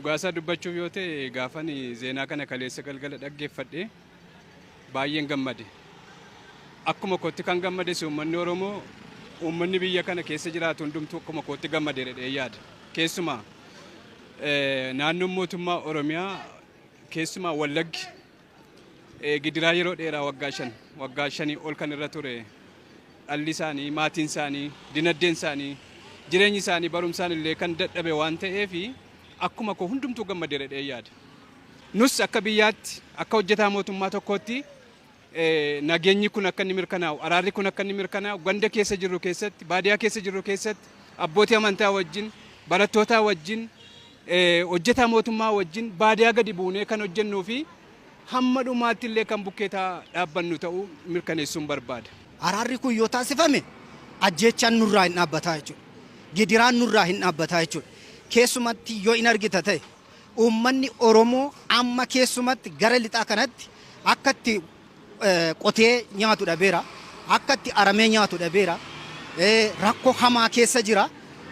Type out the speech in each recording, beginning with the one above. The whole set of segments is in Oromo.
Dhugaasa dubbachuuf yoo ta'e gaafan zeenaa kana kaleessa galgala dhaggeeffadhe baay'een gammade. Akkuma kootti kan gammade uummanni Oromoo uummanni biyya kana keessa jiraatu hundumtuu akkuma kootti gammade jedhee yaada. Keessumaa naannoon mootummaa Oromiyaa keessumaa Wallaggi gidiraa yeroo dheeraa waggaa shanii ol kan irra ture dhalli isaanii maatiin isaanii dinagdeen isaanii jireenyi isaanii barumsaan illee kan dadhabe waan ta'eef akkuma koo hundumtuu gammadee jedhee yaada. Nus akka biyyaatti akka hojjetaa mootummaa tokkootti nageenyi kun akka inni mirkanaa'u araarri kun akka inni mirkanaa'u ganda keessa jirru keessatti baadiyyaa keessa jirru keessatti abbootii amantaa wajjin barattootaa wajjin hojjetaa mootummaa wajjin baadiyyaa gadi buunee kan hojjennuu fi hamma dhumaatti illee kan bukkeetaa dhaabbannu ta'uu mirkaneessuun barbaada. Araarri kun yoo taasifame ajjeechaan nurraa hin dhaabbataa jechuudha. Gidiraan nurraa hin dhaabbataa jechuudha. Keessumatti yoo in argita ta'e uummanni Oromoo amma keessumatti gara lixaa kanatti akkatti qotee nyaatu dhabeera, akkatti aramee nyaatu dhabeera, rakkoo hamaa keessa jira,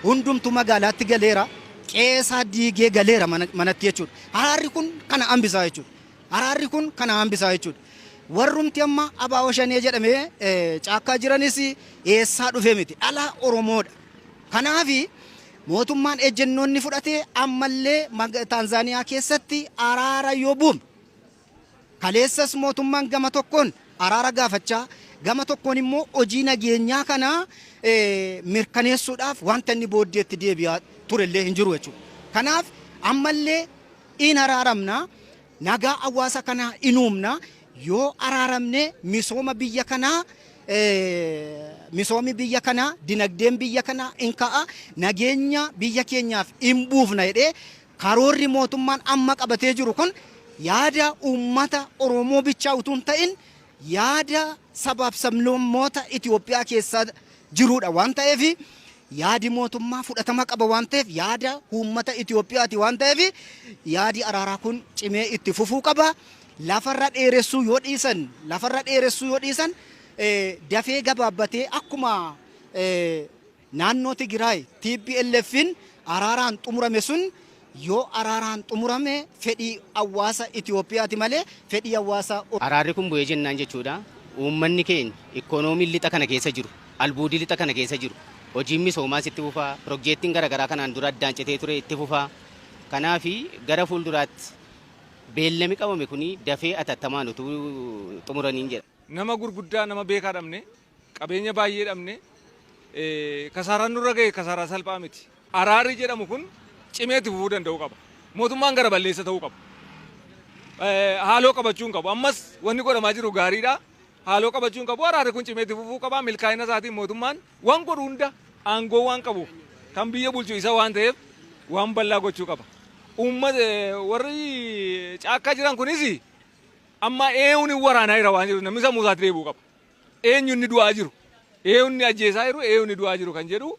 hundumtu magaalaatti galeera, qeesaa diigee galeera manatti jechuudha. Araarri kun kana hambisaa jechuudha. Araarri kun kana hambisaa jechuudha. Warrumti amma abaaboo shanee jedhamee caakkaa jiranis eessaa dhufee miti dhala Oromoodha. Kanaafi mootummaan ejjennoonni fudhatee ammallee Taanzaaniyaa keessatti araara yoo buume kaleessas mootummaan gama tokkoon araara gaafachaa gama tokkoon immoo hojii nageenyaa kana mirkaneessuudhaaf wanta inni booddeetti deebi'aa turellee hin jiru jechuudha. Kanaaf ammallee in araaramna nagaa hawaasa kanaa in uumna yoo araaramne misooma biyya kanaa misoomi biyya kanaa dinagdeen biyya kanaa in ka'a nageenya biyya keenyaaf in buufna jedhee karoorri mootummaan amma qabatee jiru kun yaada uummata Oromoo bichaa utuu hin ta'in yaada sabaaf sablammoota Itoophiyaa keessa jirudha waan ta'eef yaadi mootummaa fudhatama qaba waan ta'eef yaada uummata Itoophiyaati waan ta'eef yaadi araaraa kun cimee itti fufuu qaba. Lafarra dheeressuu yoo dhiisan dafee gabaabbatee akkuma naannoo Tigraay TPLFin araaraan xumurame sun yoo araaraan xumurame fedhii hawaasa Itoophiyaati malee fedhii hawaasa. Araarri kun bu'ee jennaan jechuudha. Uummanni keenya ikoonomiin lixa kana keessa jiru, albuudii lixa kana keessa jiru, hojiin misoomaas itti fufaa, piroojeektiin garaagaraa kanaan dura addaan citee ture itti fufaa. Kanaaf gara fuulduraatti beellami qabame kuni dafee atattamaan utuu xumuraniin jedha. Nama gurguddaa nama beekaa dhabne qabeenya baay'ee dhabne kasaaraan nurra ga'e kasaaraa salphaa miti. Araarri jedhamu kun cimeetti fufuu danda'uu qaba. Mootummaan gara balleessa ta'uu qaba. Haaloo qabachuu hin qabu. Ammas wanni godhamaa jiru gaariidha. Haaloo qabachuu hin qabu. Araarri kun cimeetti fufuu qaba. Milkaa'ina isaatiin mootummaan waan godhu hunda aangoo waan qabuuf kan biyya bulchu isa waan ta'eef waan bal'aa gochuu qaba. Warri caakkaa jiran kunis amma eenyuun waraanaa jira waan jiru namni sammuu isaatti deebi'uu qaba. Eenyuun ni du'aa jiru, eenyuun ni ajjeesaa jiru, eenyuun ni du'aa jiru kan jedhu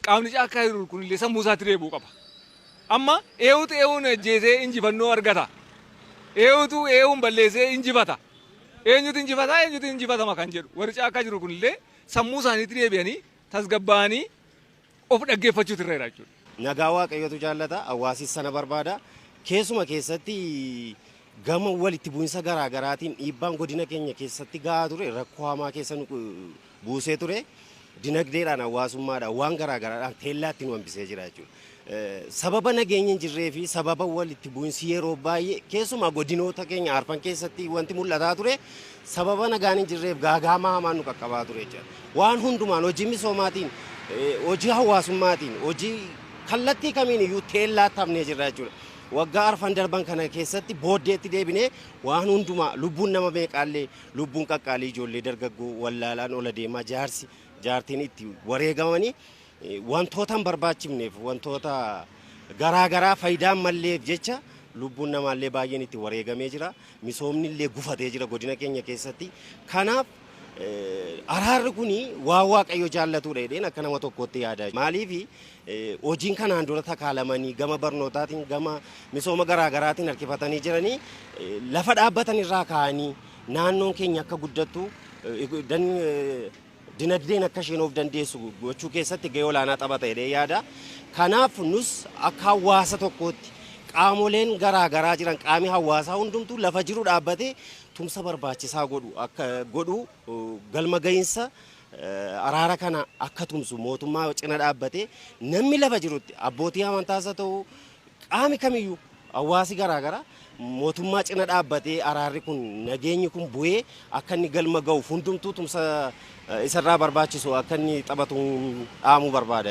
qaamni caakkaa jiru kunillee sammuu isaatti deebi'uu qaba. Amma eenyuun ajjeesee injifannoo argata. Eenyuun balleessee injifata. Eenyutu injifatama kan jedhu warri caakkaa jiru kunillee sammuu isaaniitti deebi'anii tasgabbaa'anii of dhaggeeffachuutu irra jira jechuudha. Nagaa Waaqayyootu jaallata, hawaasis sana barbaada. Keessuma keessatti gama walitti bu'insa garaagaraatiin dhiibbaan godina keenya keessatti gahaa ture, rakkoo hamaa keessa buusee ture. Dinagdeedhaan hawaasummaadhaan waan garaagaraadhaan teellaatti nu hambisee jira jechuudha. Sababa nageenya hin jirree fi sababa walitti bu'insi yeroo baay'ee keessumaa godinoota keenya arfan keessatti wanti mul'ataa ture sababa nagaan hin jirreef gaagaamaa hamaan nu qaqqabaa ture jechuudha. Waan hundumaan hojii misoomaatiin, hojii hawaasummaatiin, hojii kallattii kamiin iyyuu teellaatti hafnee jirra jechuudha. Waggaa arfan darban kana keessatti booddeetti deebinee waan hundumaa lubbuun nama meeqaallee lubbuun qaqqaalii ijoollee dargaggoo wallaalaan ola deemaa jaartiin itti wareegamanii wantoota hin barbaachifneef wantoota garaagaraa faayidaan malleef jecha lubbuun namaallee baay'een itti wareegamee jira. Misoomni illee gufatee jira godina keenya keessatti. Kanaaf araarri kuni waa Waaqayyo jaallatudha jedheen akka nama tokkotti yaada. Maaliif hojiin kanaan dura takaalamanii gama barnootaatiin gama misooma garaagaraatiin harkifatanii jiranii lafa dhaabbatan irraa ka'anii naannoon keenya akka guddattu dinagdeen akka isheen of dandeessu gochuu keessatti gahee olaanaa taphata jedhee yaada. Kanaaf nus akka hawaasa tokkootti qaamoleen garaa jiran qaami hawaasaa hundumtuu lafa jiru dhaabbatee tumsa barbaachisaa godhu galma gahinsa araara kana akka tumsu mootummaa cina dhaabbatee namni lafa jirutti abbootii amantaas haa ta'u qaami kamiyyuu hawaasi garaa mootummaa cina dhaabbatee araarri kun nageenyi kun bu'ee akka inni galma gahu hundumtuu tumsa isarraa barbaachisu akka inni taphatu dhaamuu barbaada.